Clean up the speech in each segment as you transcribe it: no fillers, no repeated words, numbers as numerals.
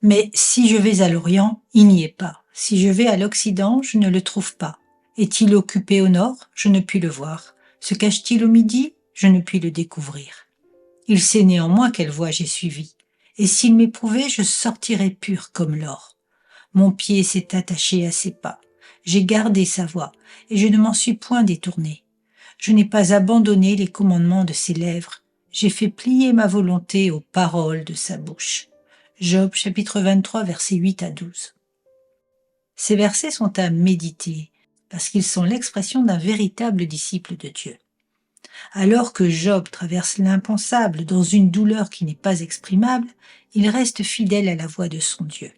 Mais si je vais à l'Orient, il n'y est pas. Si je vais à l'Occident, je ne le trouve pas. Est-il occupé au nord? Je ne puis le voir. Se cache-t-il au midi? Je ne puis le découvrir. Il sait néanmoins quelle voie j'ai suivie. Et s'il m'éprouvait, je sortirais pur comme l'or. Mon pied s'est attaché à ses pas. J'ai gardé sa voie, et je ne m'en suis point détourné. Je n'ai pas abandonné les commandements de ses lèvres. J'ai fait plier ma volonté aux paroles de sa bouche. Job chapitre 23 versets 8 à 12. Ces versets sont à méditer parce qu'ils sont l'expression d'un véritable disciple de Dieu. Alors que Job traverse l'impensable dans une douleur qui n'est pas exprimable, il reste fidèle à la voix de son Dieu.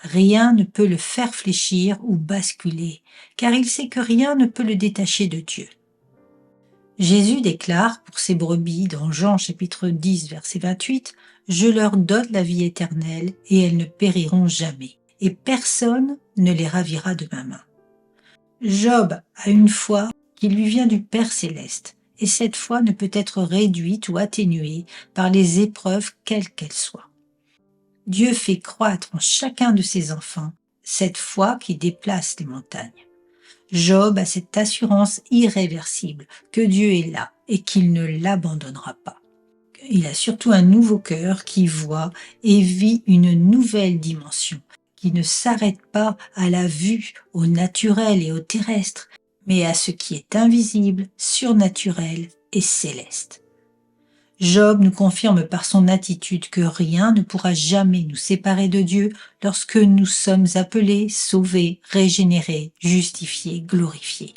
Rien ne peut le faire fléchir ou basculer, car il sait que rien ne peut le détacher de Dieu. Jésus déclare pour ses brebis dans Jean chapitre 10 verset 28 « Je leur donne la vie éternelle et elles ne périront jamais, et personne ne les ravira de ma main. » Job a une foi qui lui vient du Père céleste, et cette foi ne peut être réduite ou atténuée par les épreuves quelles qu'elles soient. Dieu fait croître en chacun de ses enfants cette foi qui déplace les montagnes. Job a cette assurance irréversible que Dieu est là et qu'il ne l'abandonnera pas. Il a surtout un nouveau cœur qui voit et vit une nouvelle dimension, qui ne s'arrête pas à la vue, au naturel et au terrestre, mais à ce qui est invisible, surnaturel et céleste. Job nous confirme par son attitude que rien ne pourra jamais nous séparer de Dieu lorsque nous sommes appelés, sauvés, régénérés, justifiés, glorifiés.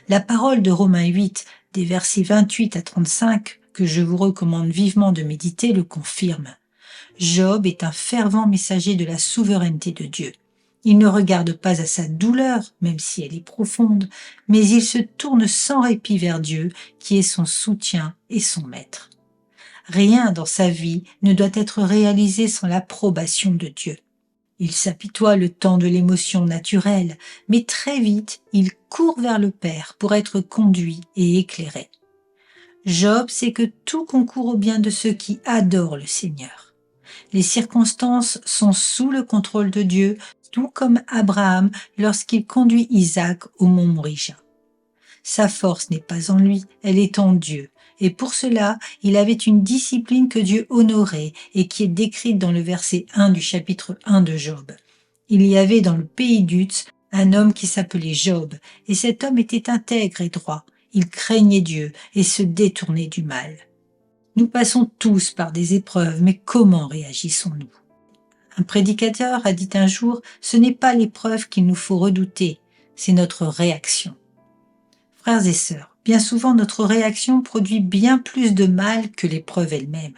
La parole de Romains 8, des versets 28 à 35, que je vous recommande vivement de méditer, le confirme. Job est un fervent messager de la souveraineté de Dieu. Il ne regarde pas à sa douleur, même si elle est profonde, mais il se tourne sans répit vers Dieu, qui est son soutien et son maître. Rien dans sa vie ne doit être réalisé sans l'approbation de Dieu. Il s'apitoie le temps de l'émotion naturelle, mais très vite, il court vers le Père pour être conduit et éclairé. Job sait que tout concourt au bien de ceux qui adorent le Seigneur. Les circonstances sont sous le contrôle de Dieu, tout comme Abraham lorsqu'il conduit Isaac au mont Moria. Sa force n'est pas en lui, elle est en Dieu. Et pour cela, il avait une discipline que Dieu honorait et qui est décrite dans le verset 1 du chapitre 1 de Job. Il y avait dans le pays d'Uz un homme qui s'appelait Job, et cet homme était intègre et droit. Il craignait Dieu et se détournait du mal. Nous passons tous par des épreuves, mais comment réagissons-nous? Un prédicateur a dit un jour, ce n'est pas l'épreuve qu'il nous faut redouter, c'est notre réaction. Frères et sœurs, bien souvent notre réaction produit bien plus de mal que l'épreuve elle-même.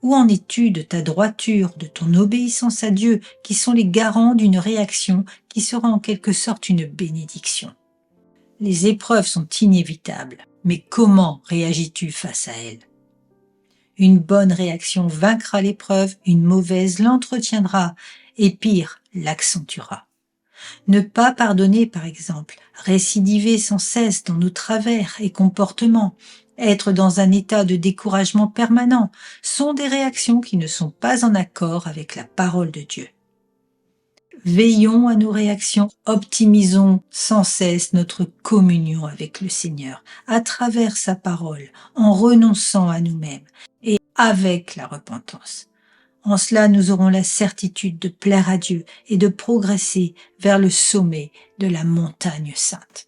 Où en es-tu de ta droiture, de ton obéissance à Dieu, qui sont les garants d'une réaction qui sera en quelque sorte une bénédiction? Les épreuves sont inévitables, mais comment réagis-tu face à elles? Une bonne réaction vaincra l'épreuve, une mauvaise l'entretiendra, et pire, l'accentuera. Ne pas pardonner, par exemple, récidiver sans cesse dans nos travers et comportements, être dans un état de découragement permanent, sont des réactions qui ne sont pas en accord avec la parole de Dieu. Veillons à nos réactions, optimisons sans cesse notre communion avec le Seigneur, à travers sa parole, en renonçant à nous-mêmes et avec la repentance. En cela, nous aurons la certitude de plaire à Dieu et de progresser vers le sommet de la montagne sainte.